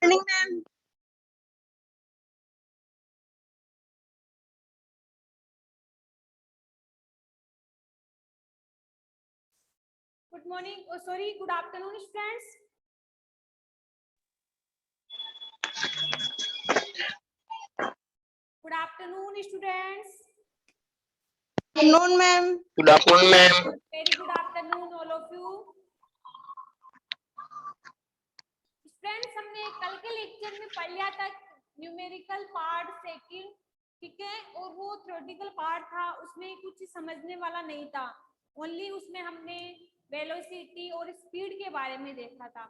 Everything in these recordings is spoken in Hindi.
morning, ma'am. Good morning. Oh, sorry. Good afternoon, friends. Good afternoon, students. Good afternoon, ma'am. Good afternoon, ma'am. Very good afternoon, all of you. Friends, हमने कल के लेक्चर में पढ़ लिया था न्यूमेरिकल पार्ट सेकंड, ठीक है, और वो थ्योरेटिकल पार्ट था, उसमें कुछ समझने वाला नहीं था। ओनली उसमें हमने वेलोसिटी और स्पीड के बारे में देखा था।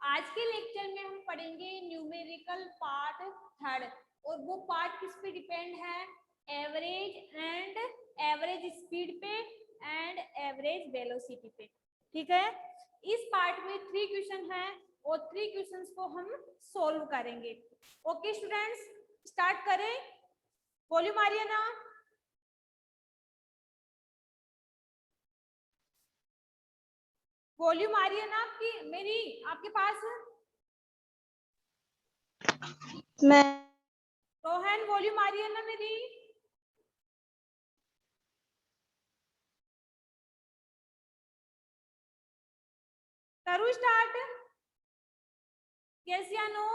आज के लेक्चर में हम पढ़ेंगे न्यूमेरिकल पार्ट थर्ड, और वो पार्ट किस पे डिपेंड है? एवरेज एंड एवरेज स्पीड पे एंड एवरेज वेलोसिटी पे, ठीक है। इस पार्ट में 3 क्वेश्चन है और 3 क्वेश्चंस को हम सॉल्व करेंगे। ओके स्टूडेंट्स, स्टार्ट करें। वॉल्यूम आ रही है ना? वॉल्यूम आ रही है ना आपकी, मेरी आपके पास? मैं रोहन, वॉल्यूम आ रही है ना मेरी? करूँ स्टार्ट? यस या नो?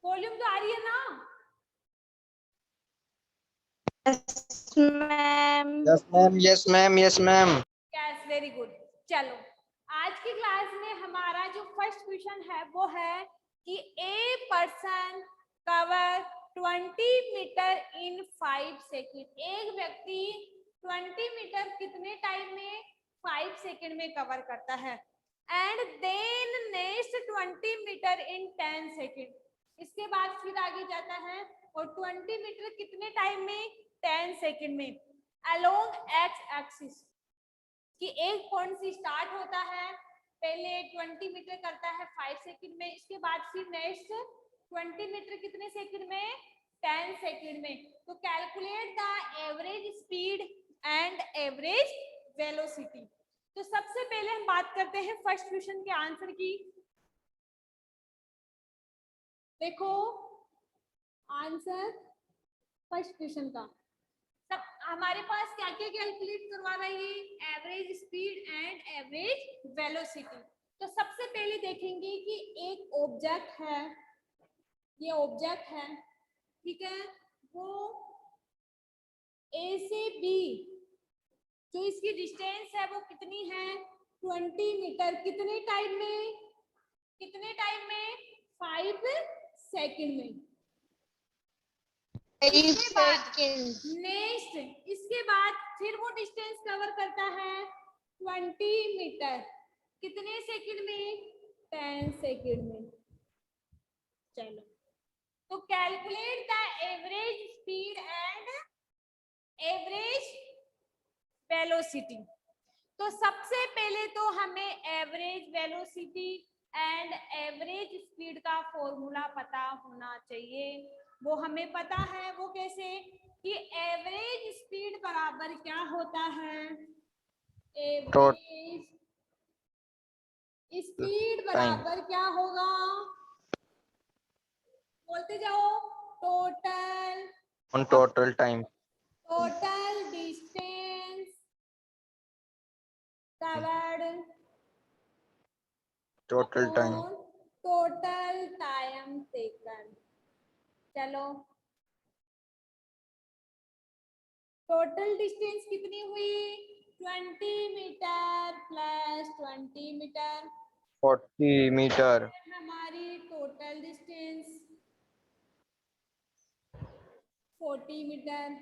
वॉल्यूम तो आ रही है ना? Ma'am Yes, ma'am. Yes, ma'am. Yes, ma'am. Yes, very good. चलो, आज की क्लास में हमारा जो फर्स्ट क्वेश्चन है वो है कि a person cover 20 metre in 5 second. एक व्यक्ति 20 मीटर कितने टाइम में? 5 सेकेंड में कवर करता है। And then next 20 metre in 10 second. इसके बाद फिर आगे जाता है और 20 मीटर कितने टाइम में? 10 सेकेंड में। अलोंग एक्स एक्सिस, कि एक पॉइंट से स्टार्ट होता है, पहले 20 मीटर करता है 5 सेकंड में, इसके बाद फिर नेक्स्ट 20 मीटर कितने सेकंड में? 10 सेकंड में। तो calculate the average speed and average velocity. तो सबसे पहले हम बात करते हैं फर्स्ट क्वेश्चन के आंसर की। देखो आंसर फर्स्ट क्वेश्चन का, सब हमारे पास क्या क्या कैलकुलेट करवा रहा है? ये average speed and average velocity. तो सबसे पहले देखेंगे कि एक ऑब्जेक्ट है, ये ऑब्जेक्ट है, ठीक है, वो ए से बी जो इसकी डिस्टेंस है वो कितनी है? 20 मीटर। कितने टाइम में? कितने टाइम में? 5 सेकंड में। इसके बाद नेक्स्ट, इसके बाद फिर वो डिस्टेंस कवर करता है 20 मीटर। कितने सेकंड में? 10 सेकंड में। चलो, तो calculate the average speed and average velocity. तो सबसे पहले तो हमें average velocity and average speed का फॉर्मूला पता होना चाहिए। वो हमें पता है, वो कैसे? कि एवरेज स्पीड बराबर क्या होता है? एवरेज स्पीड बराबर क्या होगा? बोलते जाओ। Total On total time. Total distance covered Total time. Total time taken. चलो, टोटल डिस्टेंस कितनी हुई? 20 मीटर प्लस 20 मीटर 40 meter. हमारी टोटल डिस्टेंस 40 मीटर।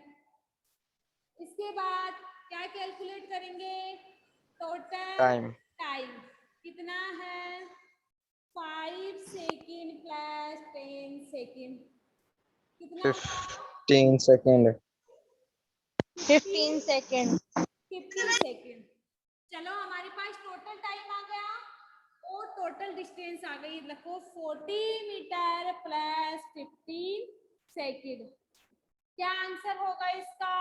इसके बाद क्या कैलकुलेट करेंगे? Total Time. टाइम कितना है? 5 सेकेंड प्लस 10 सेकेंड कितना? 15 second. 15 second 15 second. चलो, हमारे पास टोटल टाइम आ गया और टोटल डिस्टेंस आ गई। रखो 40 मीटर प्लस 15 सेकेंड। क्या आंसर होगा इसका?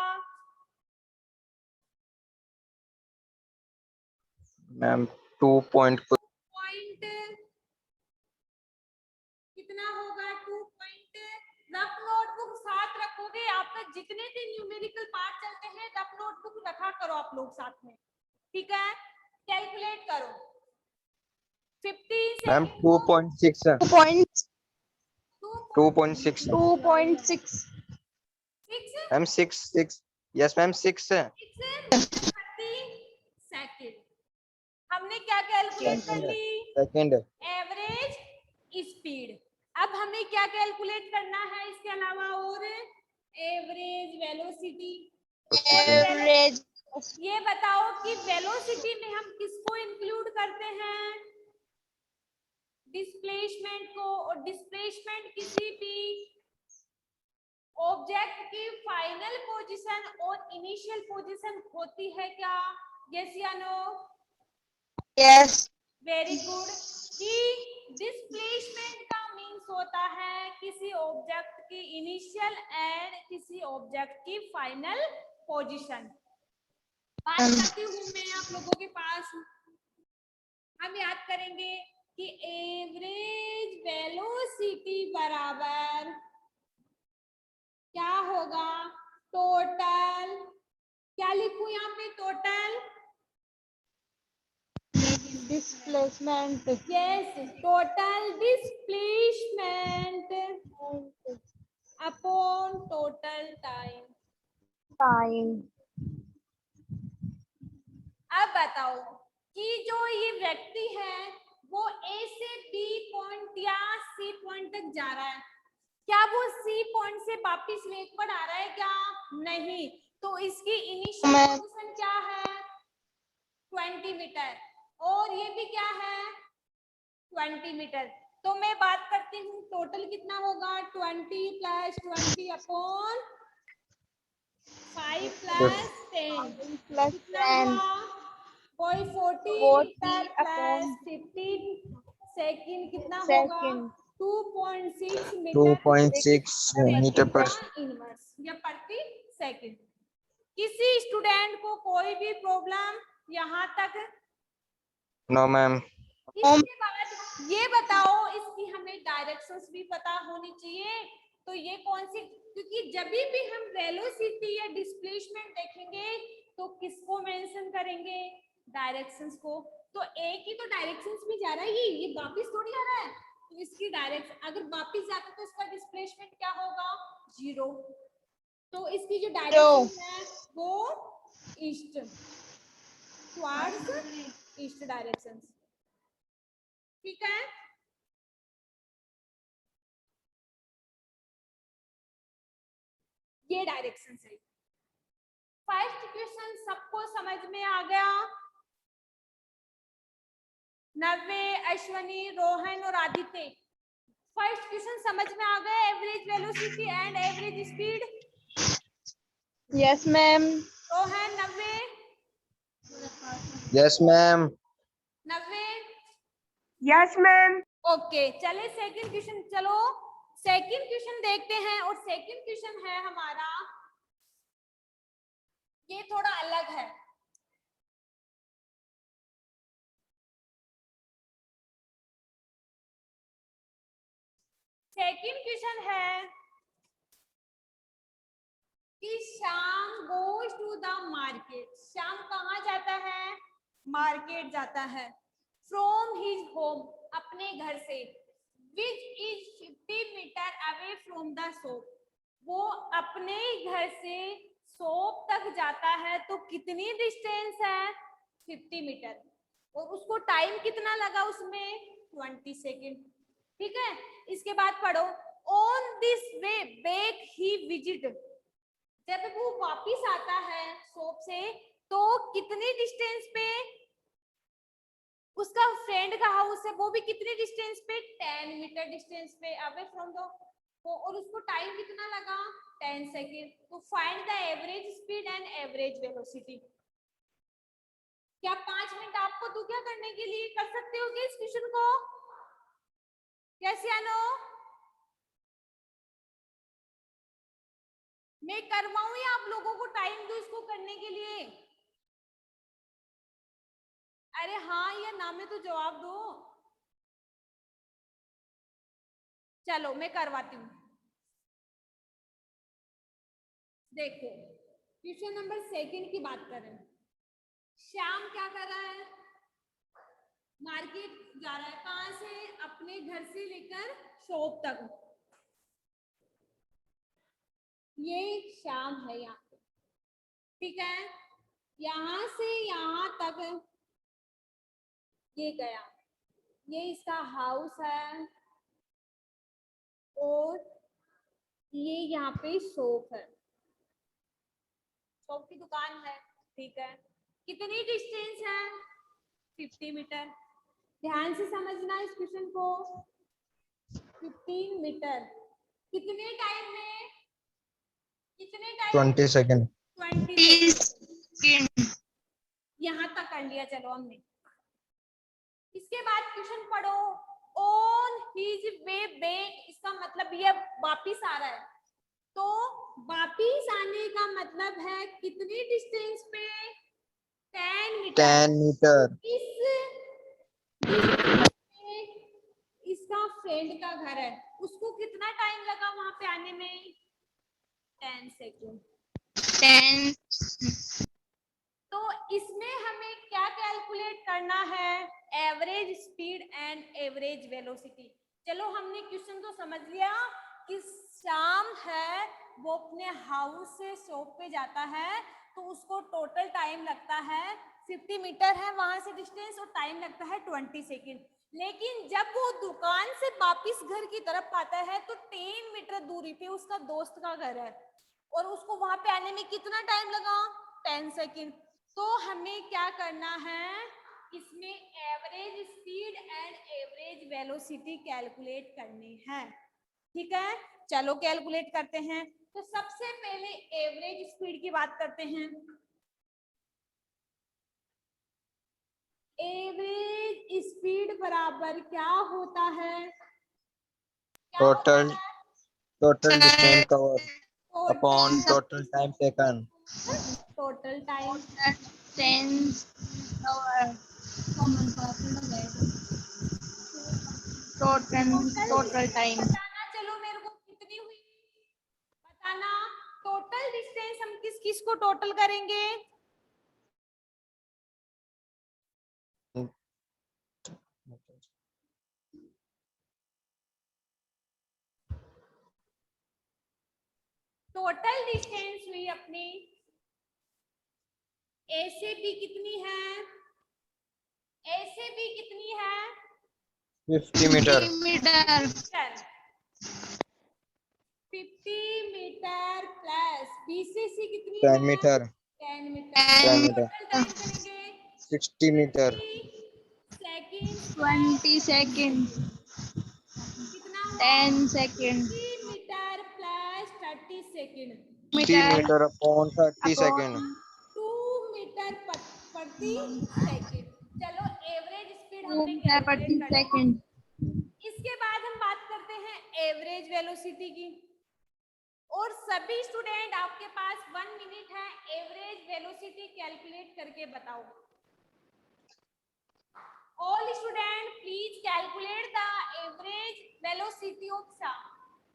Ma'am, 2 point. पॉइंट कितना होगा 2 पॉइंट। रफ नोटबुक साथ रखोगे, आपका जितने भी न्यूमेरिकल पार्ट चलते हैं रफ नोटबुक रखा करो आप लोग साथ में, ठीक है। कैलकुलेट करो 50 मैम सेकंड को 2.6 है 2.6 है 2.6 मैम 6 यस मैम 6 है 30 सेकंड। हमने क्या कैलकुलेट कर ली? Second average speed. अब हमें क्या कैलकुलेट करना है इसके अलावा और? Average velocity. एवरेज ये बताओ कि वेलोसिटी में हम किसको इंक्लूड करते हैं? डिस्प्लेसमेंट को। और डिस्प्लेसमेंट किसी भी ऑब्जेक्ट की फाइनल पोजीशन और इनिशियल पोजीशन होती है क्या? यस या नो? Yes very good. कि डिस्प्लेसमेंट का मीन्स होता है किसी ऑब्जेक्ट की इनिशियल एंड किसी ऑब्जेक्ट की फाइनल पोजीशन। बात करती हूँ मैं आप लोगों के पास। हम याद करेंगे कि एवरेज वेलोसिटी बराबर क्या होगा? टोटल, क्या लिखूं यहाँ पे? Total displacement yes, total displacement upon total time. Time. अब बताओ कि जो ये व्यक्ति है वो ए से बी पॉइंट या सी पॉइंट तक जा रहा है, क्या वो सी पॉइंट से वापिस लेक पर आ रहा है क्या? नहीं। तो इसकी इनिशियल पोजीशन क्या है? 20 मीटर। और ये भी क्या है? 20 मीटर। तो मैं बात करती हूँ टोटल कितना होगा? 20 प्लस 20 अपॉन 5 प्लस 10 प्लस कितना 10 हुआ? कोई 40 मीटर 40 प्लस अपॉन 15 सेकंड कितना होगा? सेकंड 2.6 मीटर 2.6 मीटर पर इनवर्स या प्रति सेकंड। किसी स्टूडेंट को कोई भी प्रॉब्लम यहाँ तक? नो मैम इसके बाद ये बताओ, इसकी हमें डायरेक्शंस भी पता होनी चाहिए। तो ये कौन सी? क्योंकि जब भी हम वेलोसिटी या डिस्प्लेसमेंट देखेंगे तो किसको मेंशन करेंगे? डायरेक्शंस को। तो एक ही तो डायरेक्शंस में जा रहा है, ये वापस थोड़ी आ रहा है। तो इसकी डायरेक्शन अगर वापस जाता तो इसका डिस्प्लेसमेंट क्या होगा? 0। तो इसकी जो डायरेक्शन है वो ईस्ट, टुवर्ड्स ईस्ट डायरेक्शन, ठीक है। ये डायरेक्शन है। फर्स्ट क्वेश्चन सबको समझ में आ गया? नव्य, अश्वनी, रोहन और आदित्य, फर्स्ट क्वेश्चन समझ में आ गया? Average velocity and average speed. Yes ma'am Rohan, Navya, yes ma'am Navya, yes ma'am okay. चले सेकंड क्वेश्चन, चलो सेकंड क्वेश्चन देखते हैं। और सेकंड क्वेश्चन है हमारा, ये थोड़ा अलग है। सेकंड क्वेश्चन है कि Shyam goes to the market. Shyam कहाँ जाता है? मार्केट जाता है। फ्रॉम हिज होम, अपने घर से, which is 50 metre away from the shop. वो अपने घर से शॉप तक जाता है तो कितनी डिस्टेंस है? 50 मीटर। और उसको टाइम कितना लगा उसमें? 20 सेकेंड, ठीक है। इसके बाद पढ़ो, on this way back he visit. जब वो वापिस आता है शॉप से तो कितनी डिस्टेंस पे उसका फ्रेंड का हाउस है? वो भी कितनी डिस्टेंस पे? 10 मीटर डिस्टेंस पे अवे फ्रॉम द। और उसको टाइम कितना लगा? 10 सेकेंड। तो find the average speed and average velocity. क्या 5 मिनट आपको दूं क्या करने के लिए? कर सकते हो क्या इस क्वेश्चन को? कैसे आनो? मैं करवाऊं या आप लोगों को टाइम दूं इसको करने के लिए? अरे हाँ या ना में तो जवाब दो। चलो मैं करवाती हूँ। देखो क्वेश्चन नंबर 2 की बात करें। श्याम क्या कर रहा है? मार्केट जा रहा है। कहां से? अपने घर से लेकर शॉप तक। ये श्याम है यहाँ पे, ठीक है। यहां से यहां तक ये गया, ये इसका हाउस है और ये यहाँ पे शॉप है, शॉप की दुकान है, ठीक है। कितनी डिस्टेंस है? 50 मीटर। ध्यान से समझना इस क्वेश्चन को। 15 मीटर कितने टाइम में? कितने टाइम? 20 सेकंड। 20 सेकंड। यहाँ तक कर लिया चलो हमने। इसके बाद क्वेश्चन पढ़ो। ऑन हिज वे बैक, इसका मतलब ये वापिस आ रहा है, तो वापिस आने का मतलब है कितनी डिस्टेंस पे? 10 मीटर। 10 मीटर। इसका फ्रेंड का घर है, उसको कितना टाइम लगा वहां पे आने में? 10 सेकेंड। 10 तो इसमें हमें क्या कैलकुलेट करना है? Average speed and average velocity. चलो हमने क्वेश्चन तो समझ लिया कि श्याम है वो अपने हाउस से शॉप पे जाता है तो उसको टोटल टाइम लगता है 50 मीटर है वहां से डिस्टेंस और टाइम लगता है 20 सेकेंड। लेकिन जब वो दुकान से वापिस घर की तरफ आता है तो 10 मीटर दूरी पे उसका दोस्त का घर है और उसको वहां पे आने में कितना टाइम लगा? 10 सेकेंड। तो हमें क्या करना है? इसमें average speed and average velocity calculate करनी है, ठीक है। चलो कैलकुलेट करते हैं। तो सबसे पहले एवरेज स्पीड की बात करते हैं। एवरेज स्पीड बराबर क्या होता है? क्या होता टोटल है? Total distance cover upon total total time taken. Total time 10 total time. बताना। चलो मेरे को कितनी हुई बताना। टोटल डिस्टेंस हम किस किस को टोटल करेंगे? टोटल डिस्टेंस हुई अपनी ए से बी कितनी है? ए से बी कितनी है? 50 मीटर। 50 मीटर प्लस बी से सी कितनी 10 है? Metre. 10 metre. 10 metre. Total time करेंगे 60 मीटर। 20 second 20 second. कितना हुआ? 10 second 30 metre plus 30 second 3 metre metre upon 30 second. Upon 2 metre प्रति सेकेंड। चलो एवरेज स्पीड 2 हमने मीटर प्रति कैलकुलेट कर ली। सेकेंड। इसके बाद हम बात करते हैं एवरेज वेलोसिटी की। और सभी स्टूडेंट आपके पास 1 मिनट है, एवरेज वेलोसिटी कैलकुलेट करके बताओ। All student please calculate the average velocity of शाम।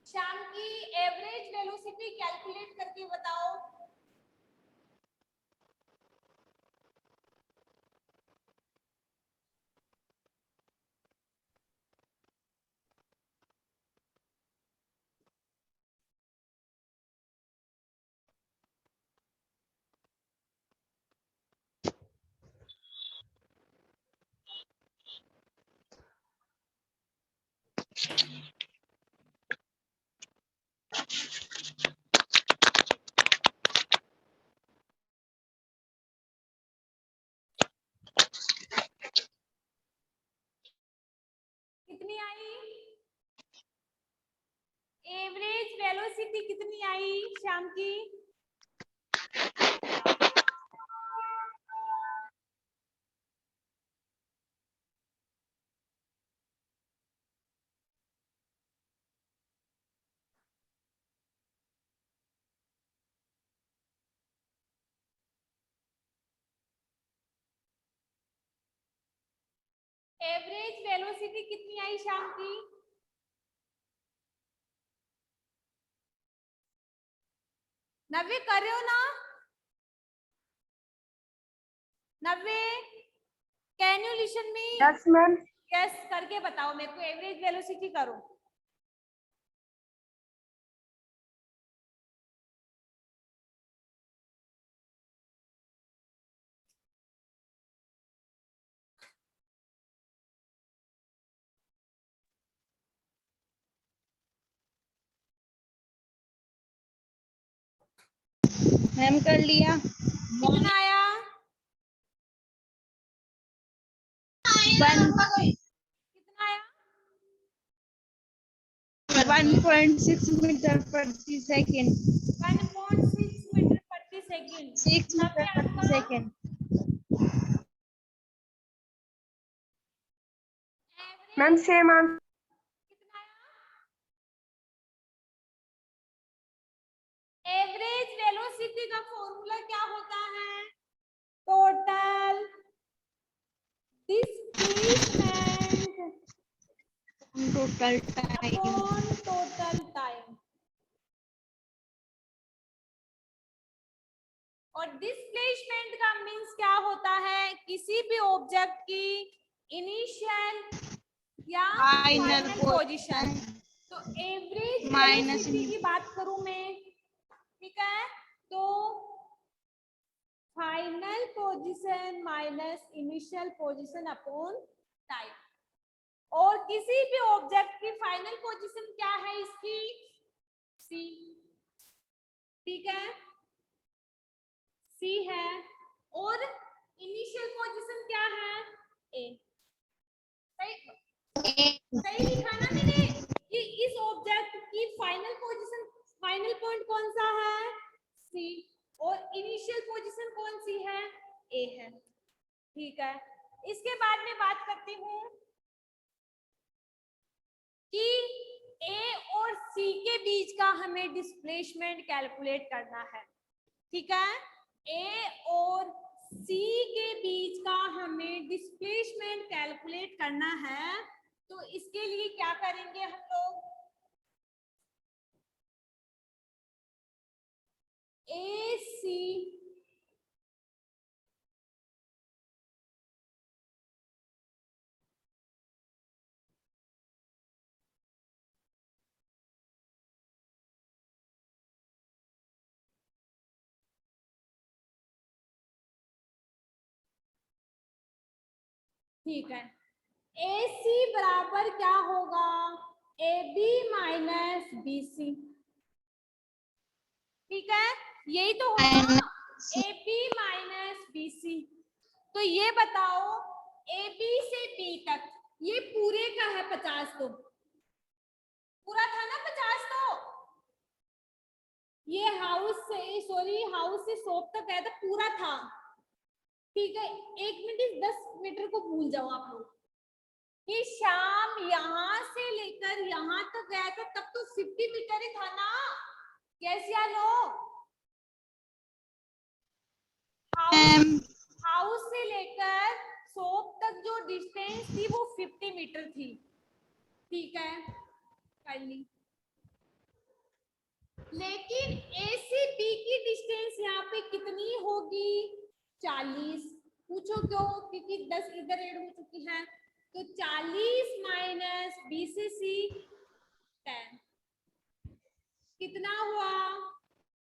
शाम की एवरेज वेलोसिटी कैलकुलेट करके बताओ। कितनी आई? एवरेज वेलोसिटी कितनी आई शाम की? एवरेज वेलोसिटी कितनी आई शाम की? नव्वे कर रहे हो ना? नव्वे, can you listen me? Yes ma'am. Yes करके बताओ मेरे को, एवरेज वेलोसिटी करो। मैम कर लिया। कितना आया? 1.6 मीटर प्रति सेकंड। 1.6 मीटर प्रति सेकंड। 6 मीटर प्रति आपका सेकंड। Ma'am same answer. कितना आया? एवरेज वेलोसिटी का फॉर्मूला क्या होता है? Total displacement total time. Upon total time. और डिस्प्लेसमेंट का मीन्स क्या होता है? किसी भी ऑब्जेक्ट की इनिशियल या फाइनल पोजीशन। तो एवरेज वेलोसिटी की बात करूं मैं, ठीक है, तो final position minus initial position upon time. और किसी भी ऑब्जेक्ट की फाइनल पोजीशन क्या है इसकी? सी, ठीक है, सी है। और इनिशियल पोजीशन क्या है? ए। सही लिखा ना मैंने कि इस ऑब्जेक्ट की फाइनल पोजीशन, फाइनल पॉइंट कौन सा है? सी। और इनिशियल पोजीशन कौन सी है? ए है, ठीक है। इसके बाद में बात करती हूँ कि ए और सी के बीच का हमें डिस्प्लेसमेंट कैलकुलेट करना है, ठीक है। ए और सी के बीच का हमें डिस्प्लेसमेंट कैलकुलेट करना है। तो इसके लिए क्या करेंगे हम लोग? ए सी ठीक है, ए सी बराबर क्या होगा? A B minus B C, ठीक है, यही तो होगा ना, A B minus B C. तो ये बताओ, ए बी से बी तक ये पूरे का है 50, तो पूरा था ना 50, तो ये हाउस से, सॉरी, हाउस से शॉप तक गया था, पूरा था, ठीक है। 1 मिनट 10 मीटर को भूल जाओ आप लोग कि शाम यहां से लेकर यहां तक गया था, तब तो 50 मीटर ही था ना? यस या नो? हाउस से लेकर शॉप तक जो डिस्टेंस थी वो 50 मीटर थी, ठीक है, कर ली। लेकिन ए से बी की डिस्टेंस यहाँ पे कितनी होगी? 40। पूछो क्यों? क्योंकि 10 इधर ऐड हो चुकी है, तो 40 माइनस बी से सी 10, कितना हुआ?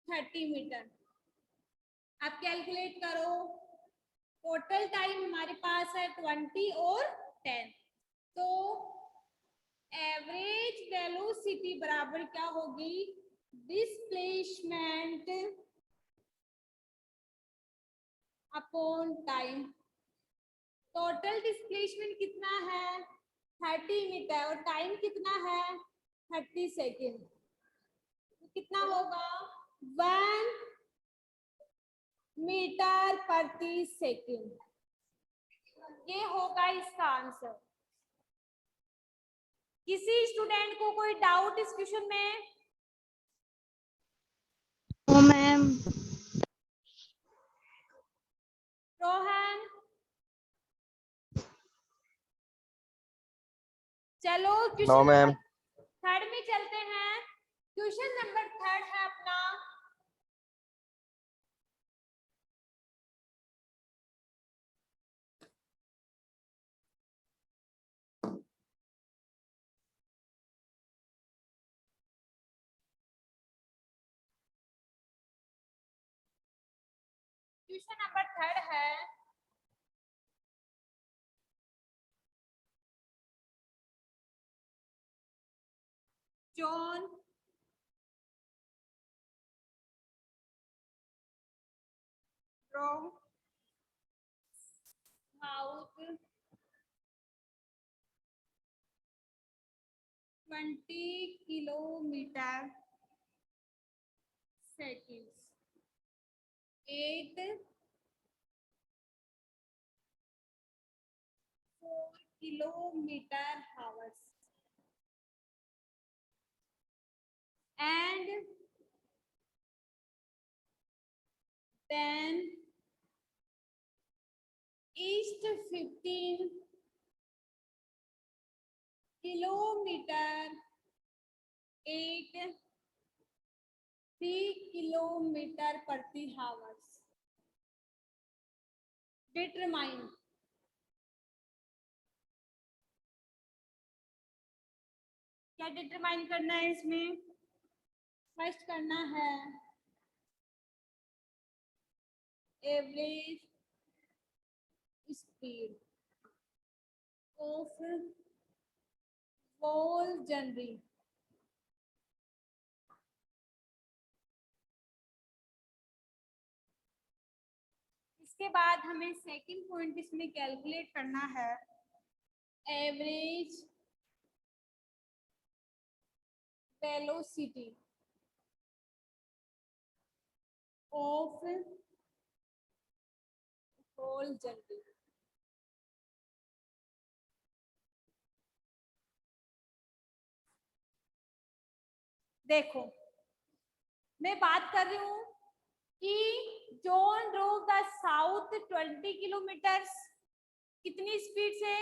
30 मीटर। आप कैलकुलेट करो, टोटल टाइम हमारे पास है 20 और 10, तो एवरेज वेलोसिटी बराबर क्या होगी? Displacement upon time. Total displacement कितना है? 30 मीटर, और टाइम कितना है? 30 सेकेंड। तो कितना होगा? 1 मीटर प्रति सेकेंड। ये होगा इसका आंसर। किसी स्टूडेंट को कोई डाउट इस क्वेश्चन में? मैम। रोहन, चलो नो मैम। थर्ड में चलते हैं। क्वेश्चन नंबर 3 है अपना, क्वेश्चन नंबर 3 है John draw out 20 kilometre seconds 8 4 kilometer hours and then east 15 kilometer 8 3 kilometre प्रति हावर्स डिटरमाइन क्या डिटरमाइन करना है इसमें फर्स्ट करना है एवरेज स्पीड ऑफ वॉल जनरी इसके बाद हमें सेकंड पॉइंट इसमें कैलकुलेट करना है एवरेज वेलोसिटी ऑफ होल जनरी देखो मैं बात कर रही हूँ कि John drove the south 20 kilometre कितनी स्पीड से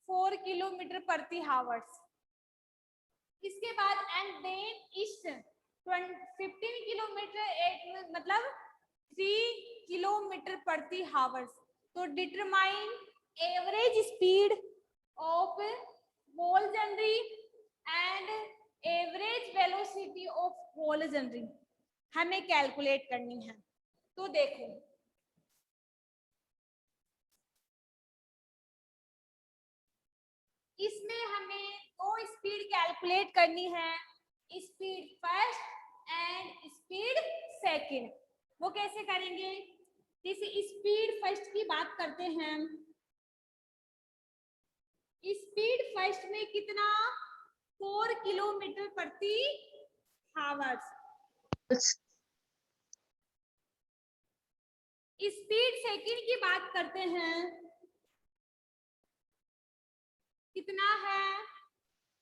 4 किलोमीटर प्रति हावर्स इसके बाद एंड देन ईस्ट 15 किलोमीटर मतलब 3 किलोमीटर प्रति हावर्स तो determine average speed of wall जनरी and average velocity of wall जनरी हमें कैलकुलेट करनी है तो देखो इसमें हमें दो स्पीड कैलकुलेट करनी है speed first and speed second वो कैसे करेंगे जैसे स्पीड फर्स्ट की बात करते हैं स्पीड फर्स्ट में कितना 4 किलोमीटर प्रति हावर्स स्पीड सेकंड की बात करते हैं कितना है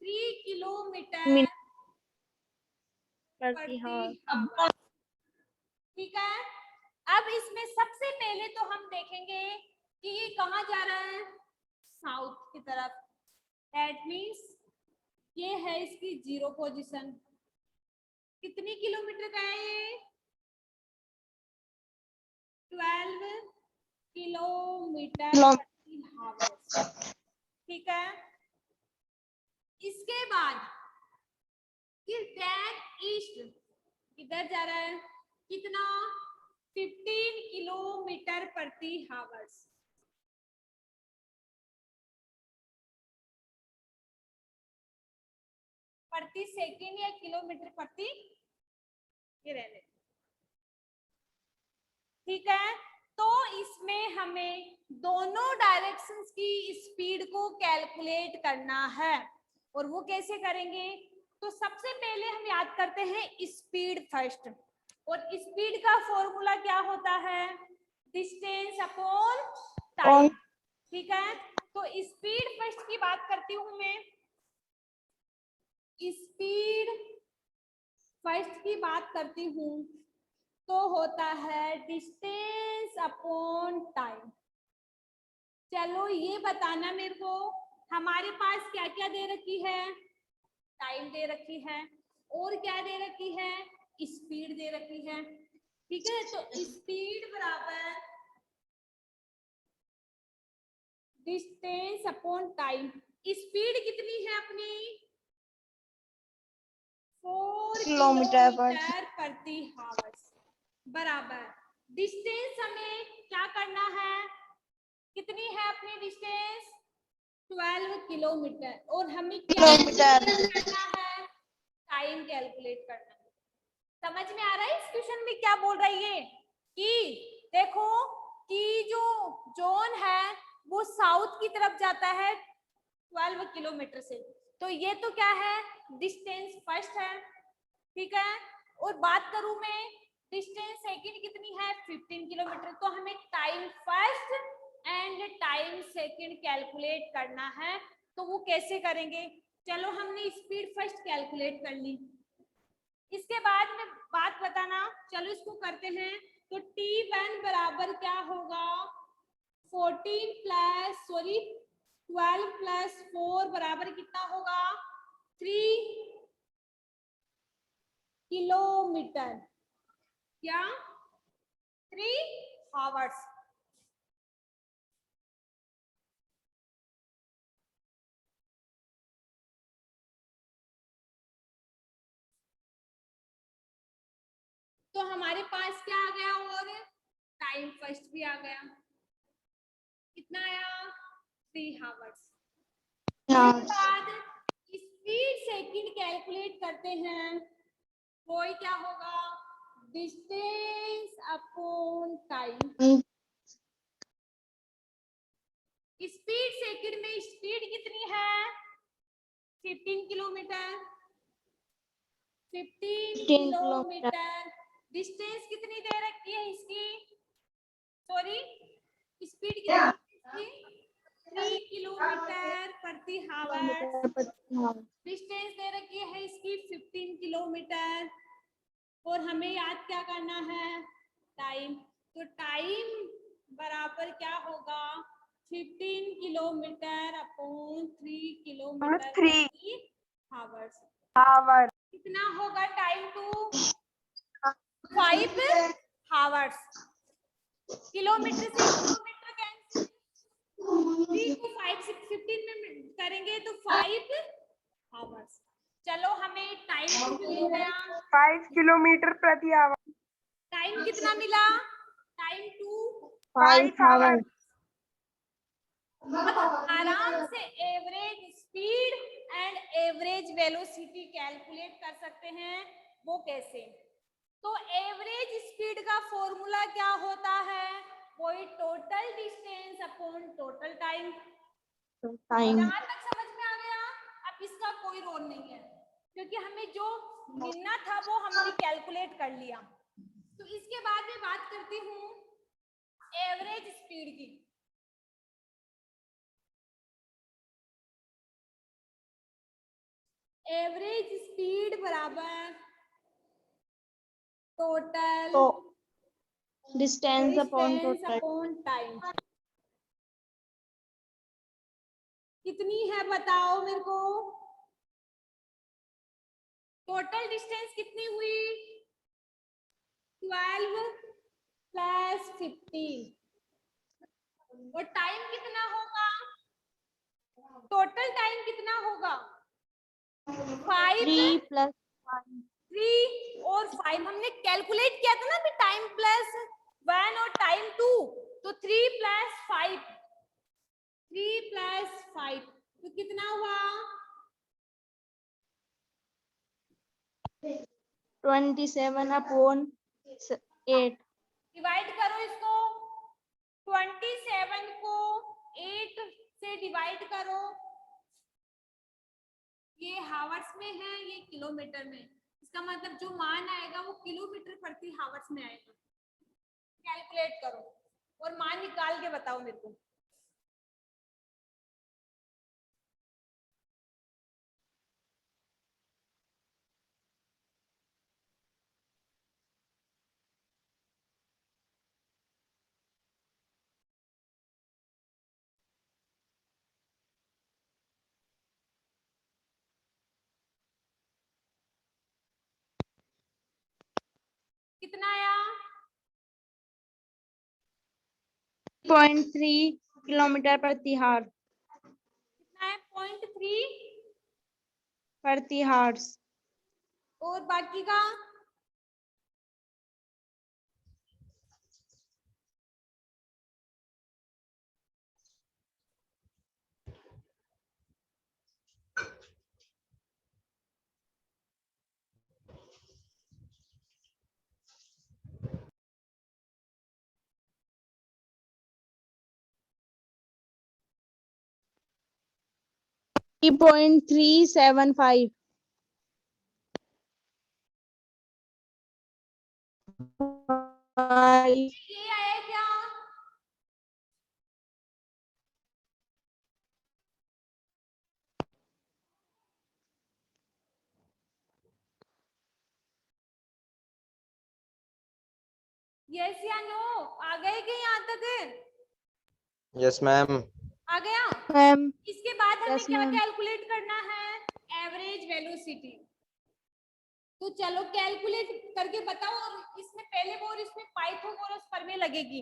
3 किलोमीटर प्रति हावर्स ठीक है अब इसमें सबसे पहले तो हम देखेंगे कि ये कहाँ जा रहा है साउथ की तरफ दैट मीन्स ये है इसकी जीरो पोजीशन कितनी किलोमीटर का है ये 12 किलोमीटर प्रति हावर्स ठीक है इसके बाद फिर दैट ईस्ट किधर जा रहा है कितना 15 किलोमीटर प्रति हावर्स प्रति सेकेंड या किलोमीटर प्रति ये रहने ठीक है तो इसमें हमें दोनों डायरेक्शंस की स्पीड को कैलकुलेट करना है और वो कैसे करेंगे तो सबसे पहले हम याद करते हैं स्पीड फर्स्ट और स्पीड का फॉर्मूला क्या होता है डिस्टेंस अपॉन टाइम ठीक है तो स्पीड फर्स्ट की बात करती हूं मैं स्पीड फर्स्ट की बात करती हूं तो होता है डिस्टेंस अपॉन टाइम चलो ये बताना मेरे को हमारे पास क्या क्या दे रखी है टाइम दे रखी है और क्या दे रखी है स्पीड दे रखी है ठीक है तो स्पीड बराबर डिस्टेंस अपॉन टाइम स्पीड कितनी है अपनी 4 किलोमीटर प्रति हावर्स बराबर डिस्टेंस हमें क्या करना है, कितनी है अपनी डिस्टेंस 12 किलोमीटर, और हमें क्या करना है, टाइम कैलकुलेट करना है। समझ में आ रहा है इस क्वेश्चन में क्या बोल रही है कि देखो कि जो जोन है वो साउथ की तरफ जाता है 12 किलोमीटर से, तो ये तो क्या है डिस्टेंस फर्स्ट है, ठीक है। और बात करूं मैं डिस्टेंस सेकंड कितनी है 15 किलोमीटर, तो हमें time first and time second calculate करना है। तो वो कैसे करेंगे, चलो हमने स्पीड फर्स्ट कैलकुलेट कर ली, इसके बाद में बात बताना, चलो इसको करते हैं। तो T1 बराबर क्या होगा 12 प्लस 4 बराबर कितना होगा 3 किलोमीटर या 3 आवर्स। तो हमारे पास क्या आ गया, और टाइम फर्स्ट भी आ गया, कितना आया 3 आवर्स। उसके बाद स्पीड सेकंड कैलकुलेट करते हैं, वो क्या होगा distance upon time. Speed second में स्पीड कितनी है 15 किलोमीटर, 15 किलोमीटर। डिस्टेंस कितनी दे रखी है इसकी, सॉरी स्पीड कितनी है इसकी 3 किलोमीटर प्रति आवर। डिस्टेंस दे रखी है इसकी 15 किलोमीटर, और हमें याद क्या करना है टाइम। तो टाइम बराबर क्या होगा 15 किलोमीटर अपॉन 3 किलोमीटर प्रति आवर्स। कितना होगा टाइम टू 5 आवर्स। किलोमीटर से किलोमीटर कैंसिल, 3 को 5 से 15 में करेंगे तो 5 आवर्स। चलो हमें टाइम मिल गया 5 किलोमीटर प्रति आवर। टाइम कितना मिला टाइम टू 5 आवर। अब आराम से average speed and average velocity calculate कर सकते हैं, वो कैसे। तो एवरेज स्पीड का फॉर्मूला क्या होता है, वही total distance upon total time. जहां तक समझ में आ गया, अब इसका कोई रोल नहीं है क्योंकि हमें जो गिनना था वो हमने कैलकुलेट कर लिया। तो इसके बाद मैं बात करती हूँ एवरेज स्पीड की। एवरेज स्पीड बराबर टोटल डिस्टेंस अपॉन टाइम। कितनी है बताओ मेरे को, टोटल डिस्टेंस कितनी हुई 12 प्लस 15, और टाइम कितना होगा, टोटल टाइम कितना होगा 5 3 और 5 हमने कैलकुलेट किया था ना अभी, टाइम प्लस 1 और टाइम 2, तो 3 प्लस 5 तो कितना हुआ 27 अपॉन 8। डिवाइड करो इसको, 27 को 8 से डिवाइड करो, ये हावर्स में है ये किलोमीटर में, इसका मतलब जो मान आएगा वो किलोमीटर प्रति हावर्स में आएगा। कैलकुलेट करो और मान निकाल के बताओ मेरे को। कितना आया 0.3 किलोमीटर प्रति हार। कितना है 0.3 प्रति हार्स। और बाकी का 3.375. 5. ये आया क्या? यस या नो? आ गए कि यहाँ तक? Yes, ma'am. आ गया? मैम, इसके बाद हमें Yes, क्या ma'am. कैलकुलेट करना है? Average velocity. तो चलो कैलकुलेट करके बताओ, और इसमें पहले वो और इसमें पाइथागोरस प्रमेय लगेगी।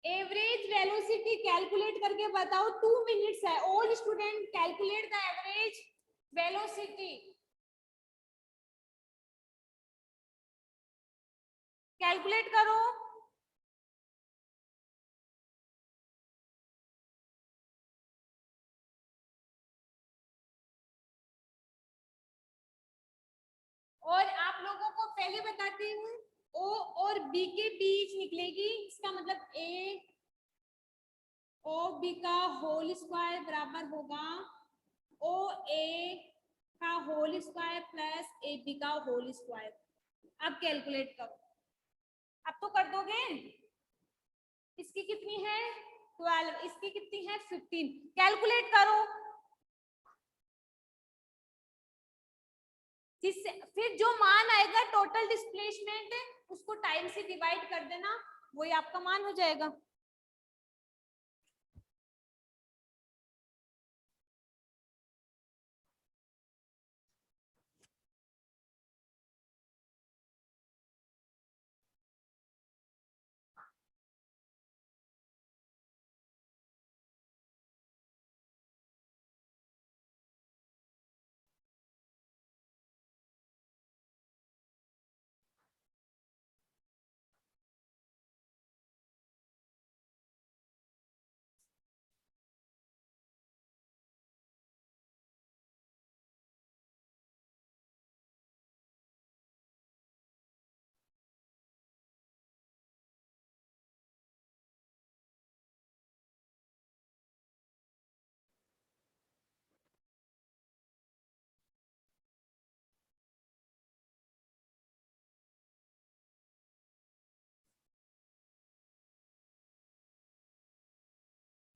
एवरेज वेलोसिटी कैलकुलेट करके बताओ। 2 मिनट्स है। All student calculate the average velocity. Calculate करो। और आप लोगों को पहले बताती हूँ, ओ और बी के बीच निकलेगी, इसका मतलब ए ओ बी का होल स्क्वायर बराबर होगा ओ ए का whole square plus A B का होल स्क्वायर। अब कैलकुलेट करो। अब तो कर दोगे। इसकी कितनी है? 12। इसकी कितनी है? 15। कैलकुलेट करो। जिससे फिर जो मान आएगा टोटल डिस्प्लेसमेंट, उसको टाइम से डिवाइड कर देना, वही आपका मान हो जाएगा।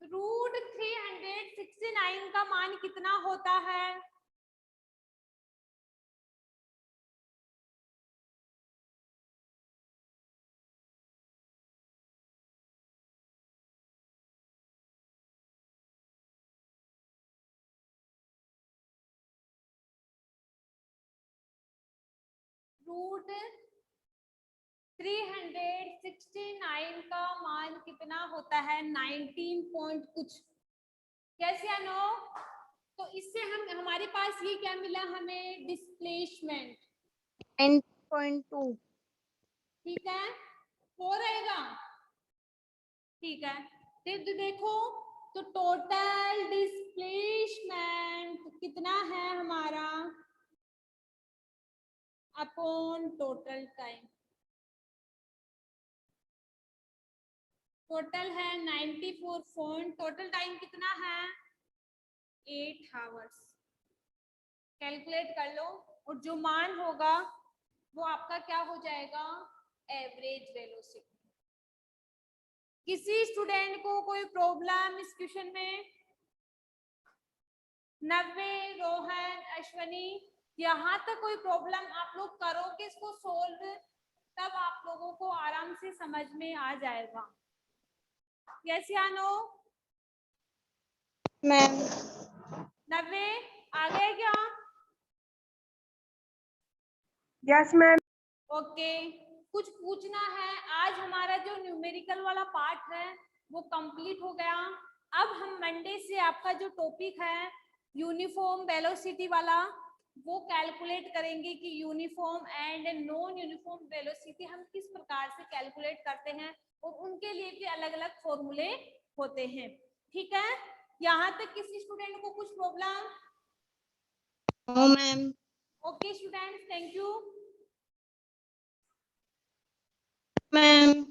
रूट 369 का मान कितना होता है? रूट 369 का मान कितना होता है? 19 पॉइंट कुछ। कैसे या नो? तो इससे हम हमारे पास ये क्या मिला हमें? डिस्प्लेसमेंट। 9.2. ठीक है, हो रहेगा। ठीक है, फिर देखो तो टोटल डिस्प्लेसमेंट कितना है हमारा अपॉन टोटल टाइम। टोटल है 94 पॉइंट, टोटल टाइम कितना है? 8 आवर्स। कैलकुलेट कर लो, और जो मान होगा वो आपका क्या हो जाएगा? Average velocity. किसी स्टूडेंट को कोई प्रॉब्लम इस क्वेश्चन में? नव्य, रोहन, अश्वनी, यहाँ तक कोई प्रॉब्लम आप लोग करोगे इसको सोल्व, तब आप लोगों को आराम से समझ में आ जाएगा। यस या नो? मैम, नव्य आ गए क्या? Yes ma'am. ओके, कुछ पूछना है? आज हमारा जो न्यूमेरिकल वाला पार्ट है वो कंप्लीट हो गया। अब हम मंडे से आपका जो टॉपिक है यूनिफॉर्म वेलोसिटी वाला, वो कैलकुलेट करेंगे कि uniform and non uniform velocity हम किस प्रकार से कैलकुलेट करते हैं, और उनके लिए भी अलग अलग फॉर्मूले होते हैं। ठीक है, यहाँ तक किसी स्टूडेंट को कुछ problem? No ma'am. Okay students, thank you ma'am,